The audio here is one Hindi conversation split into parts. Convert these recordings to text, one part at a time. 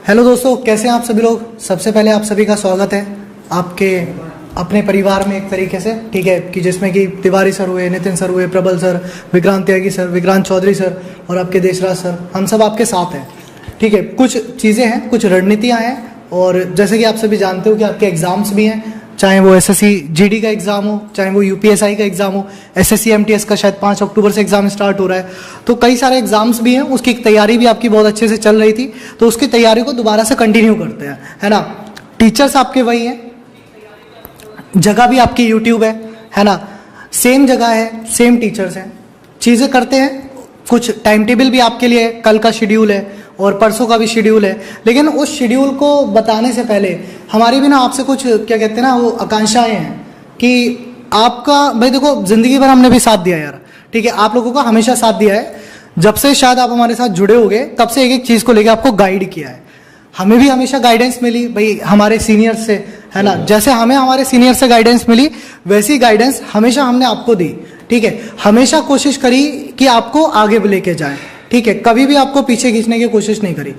हेलो दोस्तों, कैसे हैं आप सभी लोग। सबसे पहले आप सभी का स्वागत है आपके अपने परिवार में एक तरीके से, ठीक है, कि जिसमें कि तिवारी सर हुए, नितिन सर हुए, प्रबल सर, विक्रांत त्यागी सर, विक्रांत चौधरी सर और आपके देशराज सर, हम सब आपके साथ हैं। ठीक है, कुछ चीज़ें हैं, कुछ रणनीतियाँ हैं और जैसे कि आप सभी जानते हो कि आपके एग्ज़ाम्स भी हैं, चाहे वो एसएससी जीडी का एग्ज़ाम हो, चाहे वो यूपीएसआई का एग्ज़ाम हो, एसएससी एमटीएस का शायद 5 अक्टूबर से एग्ज़ाम स्टार्ट हो रहा है। तो कई सारे एग्ज़ाम्स भी हैं, उसकी तैयारी भी आपकी बहुत अच्छे से चल रही थी, तो उसकी तैयारी को दोबारा से कंटिन्यू करते हैं, है ना। टीचर्स आपके वही हैं, जगह भी आपकी यूट्यूब है ना, सेम जगह है, सेम टीचर्स हैं, चीज़ें करते हैं। कुछ टाइम टेबल भी आपके लिए कल का शेड्यूल है और परसों का भी शेड्यूल है, लेकिन उस शेड्यूल को बताने से पहले हमारी भी ना आपसे कुछ क्या कहते हैं ना, वो आकांक्षाएं हैं कि आपका भाई देखो, जिंदगी भर हमने भी साथ दिया यार, ठीक है, आप लोगों का हमेशा साथ दिया है। जब से शायद आप हमारे साथ जुड़े होगे तब से एक एक चीज़ को लेकर आपको गाइड किया है। हमें भी हमेशा गाइडेंस मिली भाई हमारे सीनियर से, है ना। जैसे हमें हमारे सीनियर से गाइडेंस मिली वैसी गाइडेंस हमेशा हमने आपको दी, ठीक है। हमेशा कोशिश करी कि आपको आगे लेके जाए, ठीक है, कभी भी आपको पीछे खींचने की कोशिश नहीं करी।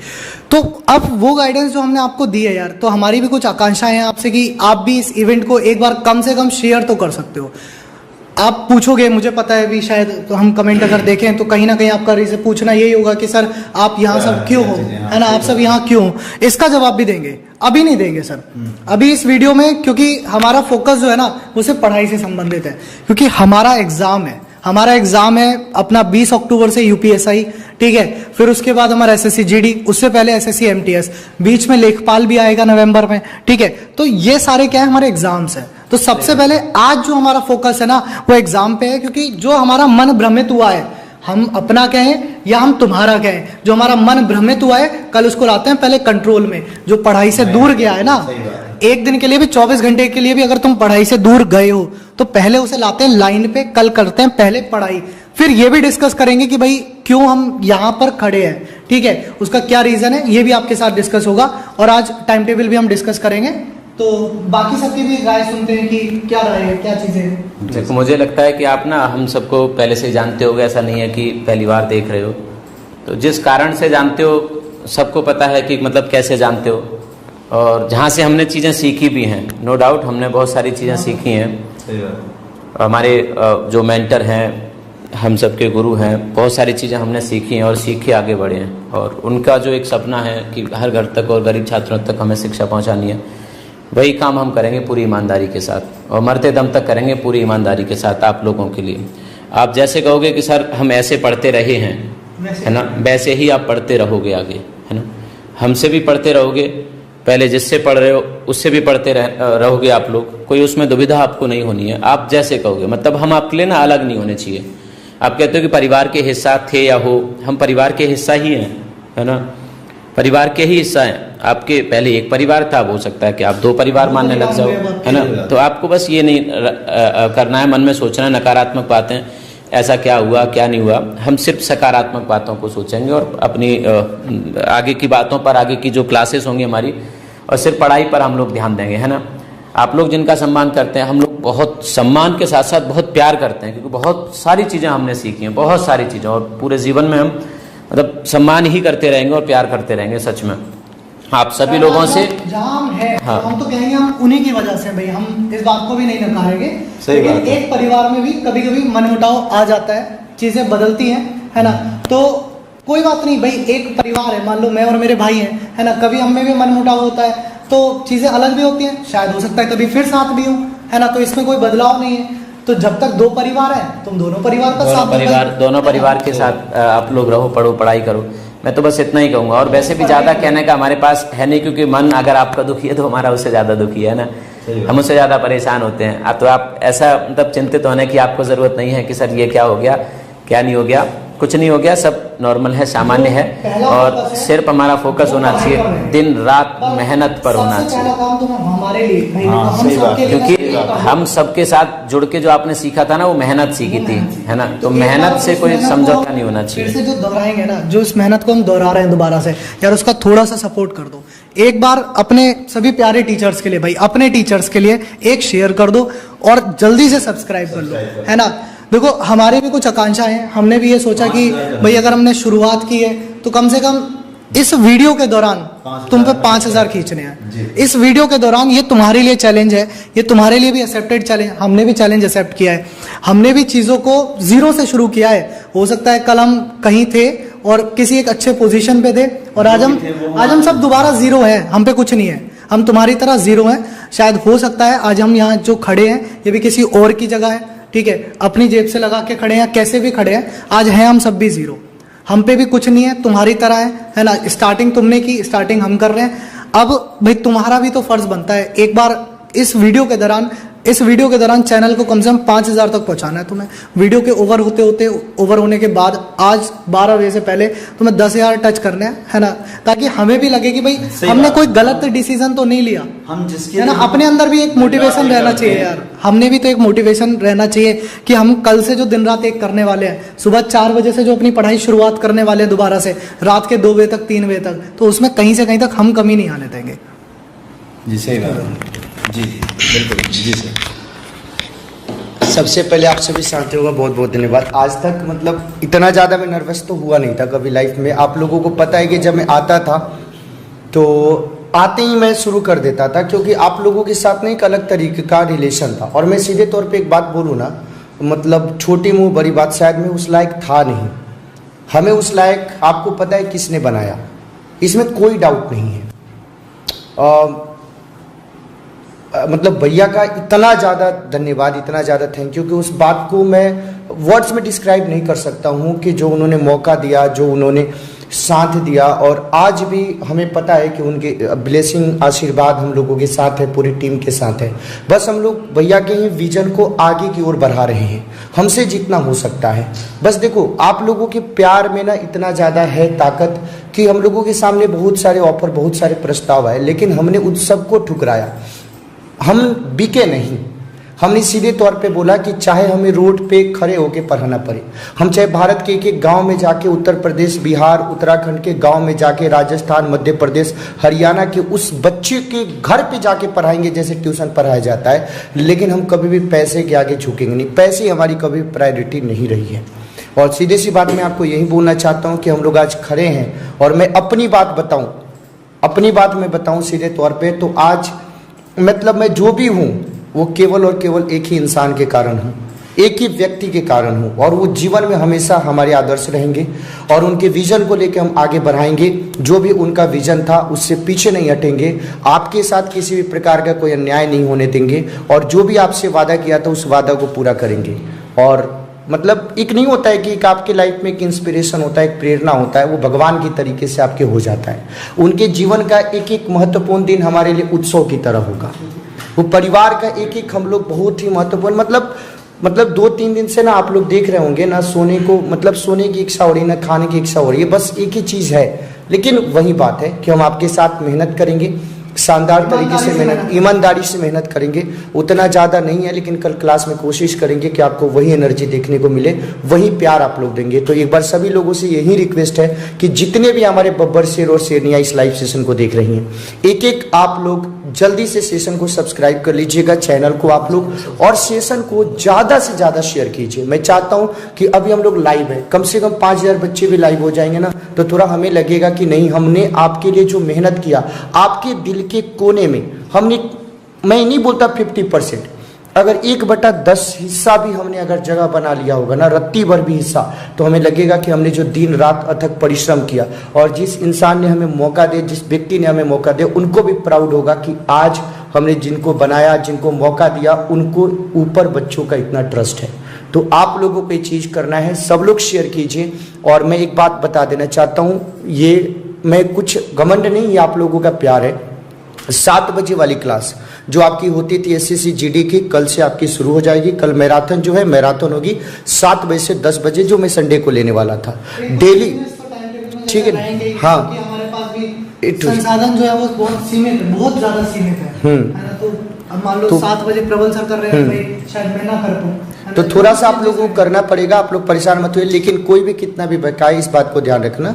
तो अब वो गाइडेंस जो हमने आपको दी है यार, तो हमारी भी कुछ आकांक्षाएं हैं आपसे कि आप भी इस इवेंट को एक बार कम से कम शेयर तो कर सकते हो। आप पूछोगे, मुझे पता है भी, शायद तो हम कमेंट अगर देखें तो कहीं ना कहीं आपका रीजन पूछना यही होगा कि सर आप यहाँ सब क्यों हो, है ना, आप सब यहाँ क्यों हो। इसका जवाब भी देंगे, अभी नहीं देंगे सर, अभी इस वीडियो में, क्योंकि हमारा फोकस जो है ना वो सिर्फ पढ़ाई से संबंधित है, क्योंकि हमारा एग्जाम है, हमारा एग्जाम है अपना 20 अक्टूबर से यूपीएसआई, ठीक है, फिर उसके बाद हमारा एसएससी जीडी, उससे पहले एसएससी एमटीएस, बीच में लेखपाल भी आएगा नवंबर में, ठीक है। तो ये सारे क्या है, हमारे एग्जाम्स हैं। तो सबसे पहले आज जो हमारा फोकस है ना वो एग्जाम पे है, क्योंकि जो हमारा मन भ्रमित हुआ है, हम अपना कहें या हम तुम्हारा कहें, जो हमारा मन भ्रमित हुआ है कल उसको लाते हैं पहले कंट्रोल में। जो पढ़ाई से दूर गया है ना, एक दिन के लिए भी, 24 घंटे के लिए भी अगर तुम पढ़ाई से दूर गए हो तो पहले उसे लाते हैं लाइन पे। कल करते हैं पहले पढ़ाई, फिर ये भी डिस्कस करेंगे कि भाई क्यों हम यहाँ पर खड़े हैं, ठीक है, उसका क्या रीजन है, ये भी आपके साथ डिस्कस होगा। और आज टाइम टेबल भी हम डिस्कस करेंगे, तो बाकी सबकी भी राय सुनते हैं कि क्या राय है, क्या चीजें हैं। देखो, मुझे लगता है कि आप ना हम सबको पहले से जानते होगे, ऐसा नहीं है कि पहली बार देख रहे हो। तो जिस कारण से जानते हो सबको पता है कि मतलब कैसे जानते हो, और जहाँ से हमने चीज़ें सीखी भी हैं, नो डाउट हमने बहुत सारी चीज़ें सीखी हैं। हमारे जो मेंटर हैं, हम सबके गुरु हैं, बहुत सारी चीज़ें हमने सीखी हैं और सीख के आगे बढ़े हैं। और उनका जो एक सपना है कि हर घर तक और गरीब छात्रों तक हमें शिक्षा पहुँचानी है, वही काम हम करेंगे पूरी ईमानदारी के साथ, और मरते दम तक करेंगे पूरी ईमानदारी के साथ आप लोगों के लिए। आप जैसे कहोगे कि सर हम ऐसे पढ़ते रहे हैं, है ना, वैसे ही आप पढ़ते रहोगे आगे, है ना। हमसे भी पढ़ते रहोगे, पहले जिससे पढ़ रहे हो उससे भी पढ़ते रहोगे आप लोग, कोई उसमें दुविधा आपको नहीं होनी है। आप जैसे कहोगे, मतलब हम आपके लिए ना अलग नहीं होने चाहिए। आप कहते हो कि परिवार के हिस्सा थे या हो, हम परिवार के हिस्सा ही हैं, है ना, परिवार के ही हिस्सा हैं। आपके पहले एक परिवार था, हो सकता है कि आप 2 परिवार मानने लग जाओ, है ना। तो आपको बस ये नहीं करना है, मन में सोचना है नकारात्मक बातें, ऐसा क्या हुआ क्या नहीं हुआ। हम सिर्फ सकारात्मक बातों को सोचेंगे और अपनी आगे की बातों पर, आगे की जो क्लासेस होंगी हमारी, और सिर्फ पढ़ाई पर हम लोग ध्यान देंगे, है ना। आप लोग जिनका सम्मान करते हैं, हम लोग बहुत सम्मान के साथ साथ बहुत प्यार करते हैं, क्योंकि बहुत सारी चीज़ें हमने सीखी हैं, बहुत सारी चीज़ें, और पूरे जीवन में हम मतलब सम्मान ही करते रहेंगे और प्यार करते रहेंगे। सच में आप सभी लोगों से जहाँ हम हैं, हाँ, हम तो कहेंगे हम उन्हीं की वजह से, भाई हम इस बात को भी नहीं नकारेंगे। सही बात है। एक परिवार में भी कभी कभी मनमुटाव आ जाता है, चीजें बदलती हैं, है ना। तो कोई बात नहीं भाई, एक परिवार है, मान लो मैं और मेरे भाई हैं, है ना, कभी हम में भी मनमुटाव होता है, तो चीजें अलग भी होती हैं, शायद हो सकता है कभी फिर साथ भी हो, है ना। तो इसमें कोई बदलाव नहीं है। तो जब तक 2 परिवार है, तुम दोनों परिवार का साथ, दोनों परिवार के साथ आप लोग रहो, पढ़ो, पढ़ाई करो। मैं तो बस इतना ही कहूँगा, और वैसे भी ज़्यादा कहने का हमारे पास है नहीं, क्योंकि मन अगर आपका दुखी है तो हमारा उससे ज़्यादा दुखी है ना, हम उससे ज़्यादा परेशान होते हैं। तो आप ऐसा मतलब चिंतित होने की आपको ज़रूरत नहीं है कि सर ये क्या हो गया, क्या नहीं हो गया, कुछ नहीं हो गया, सब नॉर्मल है, सामान्य है। और सिर्फ हमारा फोकस होना चाहिए, दिन रात मेहनत पर होना चाहिए, क्योंकि हम सबके साथ जुड़ के जो आपने सीखा था ना, वो मेहनत सीखी थी, है ना। तो मेहनत से कोई समझौता नहीं होना चाहिए। फिर से जो दोहराएंगे ना, जो इस मेहनत को हम दोहरा रहे हैं दोबारा से, यार उसका थोड़ा सा सपोर्ट कर दो। एक बार अपने सभी प्यारे टीचर्स के लिए, भाई अपने टीचर्स के लिए एक शेयर कर दो और जल्दी से सब्सक्राइब कर लो, है ना। देखो हमारी भी कुछ आकांक्षाएं हैं, हमने भी ये सोचा कि भाई अगर हमने शुरुआत की है तो कम से कम इस वीडियो के दौरान तुम पे 5,000 खींचने हैं। इस वीडियो के दौरान ये तुम्हारे लिए चैलेंज है, ये तुम्हारे लिए भी एक्सेप्टेड चैलेंज, हमने भी चैलेंज एक्सेप्ट किया है, हमने भी चीज़ों को जीरो से शुरू किया है। हो सकता है कल हम कहीं थे और किसी एक अच्छे पोजीशन पे थे और आज हम सब दोबारा जीरो हैं, हम पे कुछ नहीं है, हम तुम्हारी तरह जीरो हैं। शायद हो सकता है आज हम यहाँ जो खड़े हैं ये भी किसी और की जगह है, ठीक है, अपनी जेब से लगा के खड़े हैं, कैसे भी खड़े हैं, आज हैं हम सब भी जीरो, हम पे भी कुछ नहीं है, तुम्हारी तरह है ना। स्टार्टिंग तुमने की, स्टार्टिंग हम कर रहे हैं। अब भाई तुम्हारा भी तो फर्ज बनता है एक बार इस वीडियो के दौरान चैनल को कम से कम 5,000 तक पहुंचाना है तुम्हें। वीडियो के ओवर होने के बाद आज 12 बजे से पहले तुम्हें 10,000 टच करने हैं, है ना, ताकि हमें भी लगे कि भाई हमने कोई गलत डिसीजन तो नहीं लिया, हम जिसके है ना। अपने अंदर भी एक मोटिवेशन रहना चाहिए यार, हमने भी तो एक मोटिवेशन रहना चाहिए कि हम कल से जो दिन रात एक करने वाले हैं, सुबह 4 बजे से जो अपनी पढ़ाई शुरुआत करने वाले हैं दोबारा से, रात के 2 बजे तक 3 बजे तक, तो उसमें कहीं से कहीं तक हम कमी नहीं आने देंगे। जी सही बात, जी बिल्कुल, जी सर। सबसे पहले आप सभी साथियों का बहुत बहुत धन्यवाद। आज तक मतलब इतना ज़्यादा मैं नर्वस तो हुआ नहीं था कभी लाइफ में। आप लोगों को पता है कि जब मैं आता था तो आते ही मैं शुरू कर देता था, क्योंकि आप लोगों के साथ में एक अलग तरीके का रिलेशन था। और मैं सीधे तौर पे एक बात बोलूँ ना, मतलब छोटी मुँह बड़ी बात, शायद मैं उस लायक था नहीं। हमें उस लायक आपको पता है किसने बनाया, इसमें कोई डाउट नहीं है। मतलब भैया का इतना ज़्यादा धन्यवाद, इतना ज़्यादा थैंक यू कि उस बात को मैं वर्ड्स में डिस्क्राइब नहीं कर सकता हूँ कि जो उन्होंने मौका दिया, जो उन्होंने साथ दिया। और आज भी हमें पता है कि उनके ब्लेसिंग, आशीर्वाद हम लोगों के साथ है, पूरी टीम के साथ है। बस हम लोग भैया के ही विजन को आगे की ओर बढ़ा रहे हैं, हमसे जितना हो सकता है। बस देखो आप लोगों के प्यार में ना इतना ज़्यादा है ताकत कि हम लोगों के सामने बहुत सारे ऑफर, बहुत सारे प्रस्ताव आए, लेकिन हमने उन सबको ठुकराया। हम बिके नहीं, हमने सीधे तौर पे बोला कि चाहे हमें रोड पे खड़े होके पढ़ाना पड़े, हम चाहे भारत के एक गांव में जाके, उत्तर प्रदेश, बिहार, उत्तराखंड के गांव में जाके, राजस्थान, मध्य प्रदेश, हरियाणा के उस बच्चे के घर पे जाके पढ़ाएंगे जैसे ट्यूशन पढ़ाया जाता है। लेकिन हम कभी भी पैसे के आगे झुकेंगे नहीं, पैसे हमारी कभी प्रायोरिटी नहीं रही है। और सीधे सी बात मैं आपको यही बोलना चाहता हूँ कि हम लोग आज खड़े हैं। और मैं अपनी बात बताऊँ सीधे तौर पर, तो आज मतलब मैं जो भी हूँ वो केवल और केवल एक ही इंसान के कारण हूँ, एक ही व्यक्ति के कारण हूँ। और वो जीवन में हमेशा हमारे आदर्श रहेंगे और उनके विजन को लेकर हम आगे बढ़ाएंगे। जो भी उनका विजन था उससे पीछे नहीं हटेंगे, आपके साथ किसी भी प्रकार का कोई अन्याय नहीं होने देंगे। और जो भी आपसे वादा किया था उस वादा को पूरा करेंगे। और मतलब एक नहीं होता है कि एक आपके लाइफ में एक इंस्पिरेशन होता है, एक प्रेरणा होता है, वो भगवान की तरीके से आपके हो जाता है। उनके जीवन का एक एक महत्वपूर्ण दिन हमारे लिए उत्सव की तरह होगा। वो परिवार का एक एक हम लोग बहुत ही महत्वपूर्ण, मतलब 2-3 दिन से ना आप लोग देख रहे होंगे ना, सोने को मतलब सोने की इच्छा हो रही है, ना खाने की इच्छा हो रही है, बस एक ही चीज़ है। लेकिन वही बात है कि हम आपके साथ मेहनत करेंगे, शानदार तरीके से मेहनत, ईमानदारी से मेहनत करेंगे। उतना ज़्यादा नहीं है, लेकिन कल क्लास में कोशिश करेंगे कि आपको वही एनर्जी देखने को मिले, वही प्यार आप लोग देंगे। तो एक बार सभी लोगों से यही रिक्वेस्ट है कि जितने भी हमारे बब्बर शेर और शेरनियाँ इस लाइव सेशन को देख रही हैं, एक एक आप लोग जल्दी से सेशन को सब्सक्राइब कर लीजिएगा, चैनल को आप लोग, और सेशन को ज़्यादा से ज़्यादा शेयर कीजिए। मैं चाहता हूँ कि अभी हम लोग लाइव हैं, कम से कम 5,000 बच्चे भी लाइव हो जाएंगे ना, तो थोड़ा हमें लगेगा कि नहीं, हमने आपके लिए जो मेहनत किया, आपके दिल के कोने में हमने, मैं नहीं बोलता 50%, अगर 1/10 हिस्सा भी हमने अगर जगह बना लिया होगा ना, रत्ती भर भी हिस्सा, तो हमें लगेगा कि हमने जो दिन रात अथक परिश्रम किया। और जिस इंसान ने हमें मौका दिया, जिस व्यक्ति ने हमें मौका दिया, उनको भी प्राउड होगा कि आज हमने जिनको बनाया, जिनको मौका दिया, उनको ऊपर बच्चों का इतना ट्रस्ट है। तो आप लोगों को ये चीज़ करना है, सब लोग शेयर कीजिए। और मैं एक बात बता देना चाहता हूँ, ये मैं कुछ घमंड नहीं, ये आप लोगों का प्यार है। 7 बजे वाली क्लास जो आपकी होती थी SSC GD की, कल से आपकी शुरू हो जाएगी। कल मैराथन जो है, मैराथन होगी 7 बजे से 10 बजे, जो मैं संडे को लेने वाला था डेली, ठीक है ना? हाँ, संसाधन जो है वो बहुत सीमित है, बहुत ज्यादा सीमित है ना। तो अब मान लो 7 बजे प्रबल सर कर रहे हैं, शायद मैं ना कर पाऊँ, तो थोड़ा सा आप लोगों को करना पड़ेगा। आप लोग परेशान मत हुए, लेकिन कोई भी कितना भी बकाए, इस बात को ध्यान रखना,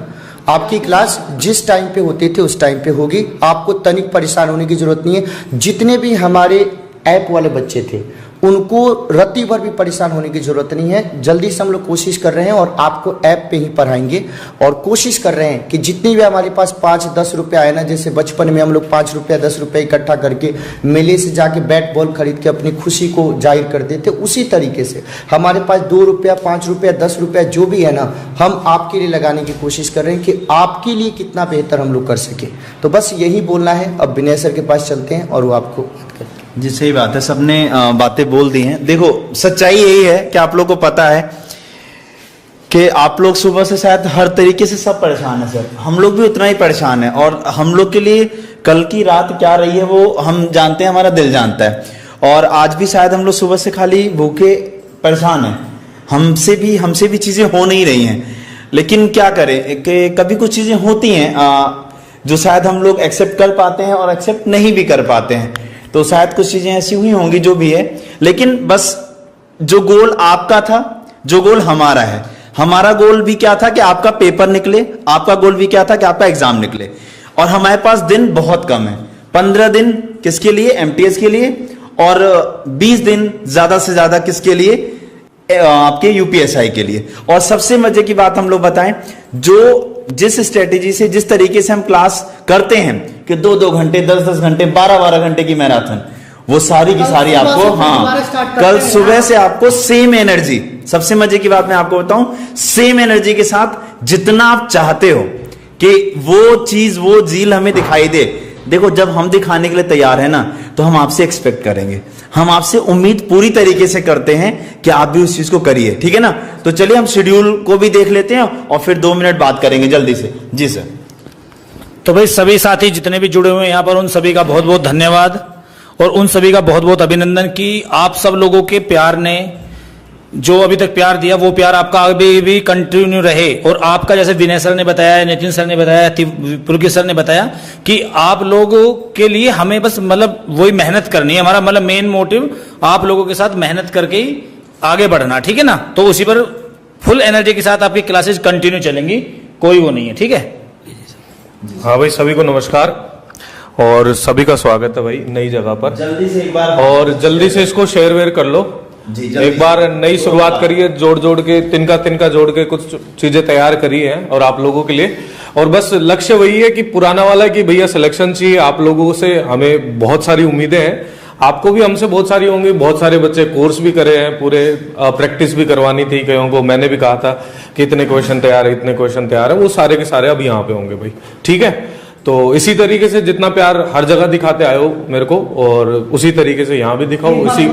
आपकी क्लास जिस टाइम पे होती थी उस टाइम पे होगी। आपको तनिक परेशान होने की जरूरत नहीं है। जितने भी हमारे ऐप वाले बच्चे थे उनको रत्ती भर भी परेशान होने की जरूरत नहीं है। जल्दी से हम लोग कोशिश कर रहे हैं और आपको ऐप पे ही पढ़ाएंगे और कोशिश कर रहे हैं कि जितनी भी हमारे पास 5-10 रुपये आए ना, जैसे बचपन में हम लोग 5 रुपया 10 रुपये इकट्ठा करके मेले से जाके बैट बॉल खरीद के अपनी खुशी को जाहिर कर देते, उसी तरीके से हमारे पास 2 रुपया 5 रुपया 10 रुपया जो भी है ना, हम आपके लिए लगाने की कोशिश कर रहे हैं कि आपके लिए कितना बेहतर हम लोग कर सके। तो बस यही बोलना है। अब विनय सर के पास चलते हैं और वो आपको बात करते हैं। जी सही बात है, सबने बातें बोल दी हैं। देखो सच्चाई यही है कि आप लोग को पता है कि आप लोग सुबह से शायद हर तरीके से सब परेशान है सर, हम लोग भी उतना ही परेशान है। और हम लोग के लिए कल की रात क्या रही है वो हम जानते हैं, हमारा दिल जानता है। और आज भी शायद हम लोग सुबह से खाली भूखे परेशान हैं, हमसे भी चीजें हो नहीं रही हैं। लेकिन क्या करें कि कभी कुछ चीजें होती हैं जो शायद हम लोग एक्सेप्ट कर पाते हैं और एक्सेप्ट नहीं भी कर पाते हैं। तो शायद कुछ चीजें ऐसी हुई होंगी जो भी है, लेकिन बस जो गोल आपका था, जो गोल हमारा है, हमारा गोल भी क्या था कि आपका पेपर निकले, आपका गोल भी क्या था कि आपका एग्जाम निकले। और हमारे पास दिन बहुत कम है, 15 दिन किसके लिए, एमटीएस के लिए, और 20 दिन ज्यादा से ज्यादा किसके लिए, आपके यूपीएसआई के लिए। और सबसे मजे की बात हम लोग बताएं, जो जिस स्ट्रेटेजी से, जिस तरीके से हम क्लास करते हैं कि 2-2 घंटे 10-10 घंटे 12-12 घंटे की मैराथन, वो सारी की सारी आपको, हाँ कल सुबह से आपको सेम एनर्जी, सबसे मजे की बात मैं आपको बताऊं, सेम एनर्जी के साथ जितना आप चाहते हो कि वो चीज, वो झील हमें दिखाई दे। देखो जब हम दिखाने के लिए तैयार है ना, तो हम आपसे एक्सपेक्ट करेंगे, हम आपसे उम्मीद पूरी तरीके से करते हैं कि आप भी उस चीज को करिए, ठीक है ना। तो चलिए हम शेड्यूल को भी देख लेते हैं और फिर 2 मिनट बात करेंगे जल्दी से। जी सर। तो भाई सभी साथी जितने भी जुड़े हुए हैं यहाँ पर, उन सभी का बहुत बहुत धन्यवाद और उन सभी का बहुत बहुत अभिनंदन कि आप सब लोगों के प्यार ने जो अभी तक प्यार दिया, वो प्यार आपका अभी भी कंटिन्यू रहे। और आपका, जैसे विनय सर ने बताया, नितिन सर ने बताया, पुलकित सर ने बताया कि आप लोगों के लिए हमें बस मतलब वही मेहनत करनी है। हमारा मतलब मेन मोटिव आप लोगों के साथ मेहनत करके ही आगे बढ़ना, ठीक है ना। तो उसी पर फुल एनर्जी के साथ आपकी क्लासेज कंटिन्यू चलेंगी, कोई वो नहीं है, ठीक है। हाँ भाई, सभी को नमस्कार और सभी का स्वागत है भाई नई जगह पर। जल्दी से एक बार, और जल्दी से इसको शेयर वेयर कर लो जी, एक बार नई शुरुआत करिए, जोड़ के तिनका जोड़ के कुछ चीजें तैयार करी है और आप लोगों के लिए। और बस लक्ष्य वही है कि पुराना वाला कि भैया सिलेक्शन चाहिए आप लोगों से, हमें बहुत सारी उम्मीदें हैं, आपको भी हमसे बहुत सारी होंगी। बहुत सारे बच्चे कोर्स भी करे हैं, पूरे प्रैक्टिस भी करवानी थी कईयों को, मैंने भी कहा था कि इतने क्वेश्चन तैयार है, इतने क्वेश्चन तैयार है, वो सारे के सारे अब यहाँ पे होंगे भाई, ठीक है। तो इसी तरीके से जितना प्यार हर जगह दिखाते आए हो मेरे को, और उसी तरीके से यहाँ भी दिखाओ, इसी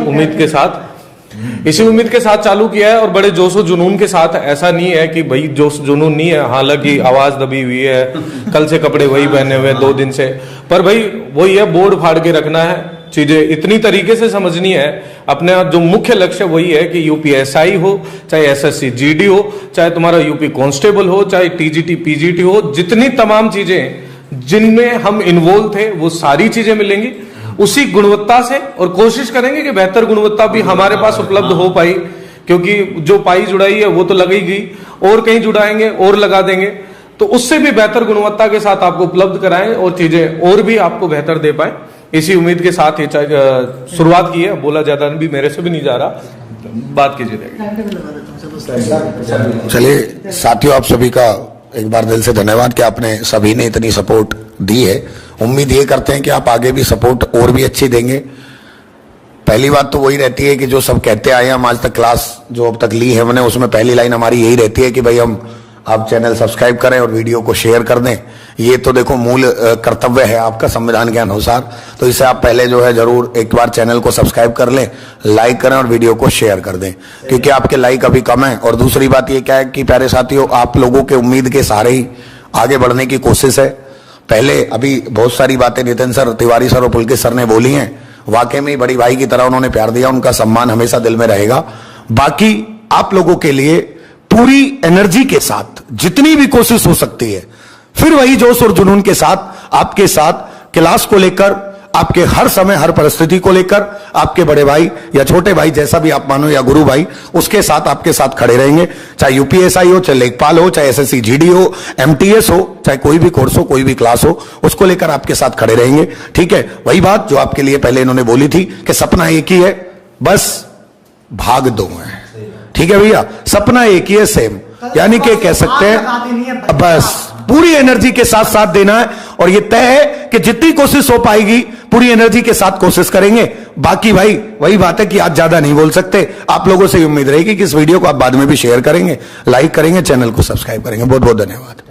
उम्मीद के साथ चालू किया है। और बड़े जोश और जुनून के साथ, ऐसा नहीं है कि भाई जोश जुनून नहीं है, हालांकि आवाज दबी हुई है, कल से कपड़े वही पहने हुए 2 दिन से, पर भाई वही है, बोर्ड फाड़ के रखना है, चीजें इतनी तरीके से समझनी है। अपने जो मुख्य लक्ष्य वही है कि यूपीएसआई हो, चाहे एसएससी जीडी हो, चाहे तुम्हारा यूपी कांस्टेबल हो, चाहे टीजीटी पीजीटी हो, जितनी तमाम चीजें जिनमें हम इन्वॉल्व थे वो सारी चीजें मिलेंगी उसी गुणवत्ता से। और कोशिश करेंगे कि बेहतर गुणवत्ता भी हमारे पास उपलब्ध हो पाई, क्योंकि जो पाई जुड़ाई है वो तो लगेगी, और कहीं जुड़ाएंगे और लगा देंगे, तो उससे भी बेहतर गुणवत्ता के साथ आपको उपलब्ध कराएं और चीजें और भी आपको बेहतर दे पाए। इसी उम्मीद के साथ ही शुरुआत की है, बोला ज्यादा भी मेरे से भी नहीं जा रहा, बात कीजिए। चलिए साथियों, आप सभी का एक बार दिल से धन्यवाद कि आपने सभी ने इतनी सपोर्ट दी है। उम्मीद ये करते हैं कि आप आगे भी सपोर्ट और भी अच्छी देंगे। पहली बात तो वही रहती है कि जो सब कहते आए हैं हम आज तक, क्लास जो अब तक ली है हमने, उसमें पहली लाइन हमारी यही रहती है कि भाई आप चैनल सब्सक्राइब करें और वीडियो को शेयर कर दें। ये तो देखो मूल कर्तव्य है आपका संविधान के अनुसार। तो इसे आप पहले जो है जरूर एक बार चैनल को सब्सक्राइब कर लें, लाइक करें और वीडियो को शेयर कर दें, क्योंकि आपके लाइक अभी कम है। और दूसरी बात ये क्या है कि प्यारे साथियों, आप लोगों के उम्मीद के सहारे ही आगे बढ़ने की कोशिश है। पहले अभी बहुत सारी बातें नितिन सर, तिवारी सर और पुलकित सर ने बोली हैं, वाकई में बड़ी भाई की तरह उन्होंने प्यार दिया, उनका सम्मान हमेशा दिल में रहेगा। बाकी आप लोगों के लिए पूरी एनर्जी के साथ जितनी भी कोशिश हो सकती है, फिर वही जोश और जुनून के साथ आपके साथ क्लास को लेकर, आपके हर समय हर परिस्थिति को लेकर, आपके बड़े भाई या छोटे भाई जैसा भी आप मानो, या गुरु भाई, उसके साथ आपके साथ खड़े रहेंगे। चाहे यूपीएसआई हो, चाहे लेखपाल हो, चाहे एसएससी जीडी हो, एमटीएस हो, चाहे कोई भी कोर्स हो, कोई भी क्लास हो, उसको लेकर आपके साथ खड़े रहेंगे, ठीक है। वही बात जो आपके लिए पहले इन्होंने बोली थी कि सपना एक ही है, बस भाग दो है। ठीक है भैया, सपना एक ही है, सेम, यानी कि कह सकते हैं बस पूरी एनर्जी के साथ साथ देना है। और ये तय है कि जितनी कोशिश हो पाएगी पूरी एनर्जी के साथ कोशिश करेंगे। बाकी भाई वही बात है कि आज ज्यादा नहीं बोल सकते। आप लोगों से उम्मीद रहेगी कि इस वीडियो को आप बाद में भी शेयर करेंगे, लाइक करेंगे, चैनल को सब्सक्राइब करेंगे। बहुत बहुत धन्यवाद।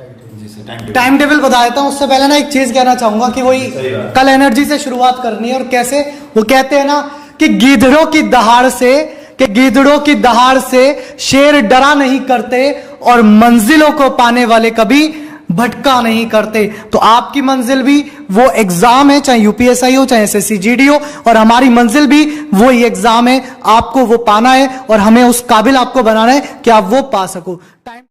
टाइम टेबल बता देता हूं, उससे पहले ना एक चीज कहना चाहूंगा कि वही कल एनर्जी से शुरुआत करनी है। और कैसे, वो कहते हैं ना कि गीदड़ों की दहाड़ से शेर डरा नहीं करते और मंजिलों को पाने वाले कभी भटका नहीं करते। तो आपकी मंजिल भी वो एग्जाम है, चाहे यूपीएसआई हो चाहे एसएससी जीडी हो, और हमारी मंजिल भी वही एग्जाम है। आपको वो पाना है और हमें उस काबिल आपको बनाना है कि आप वो पा सको। टाइम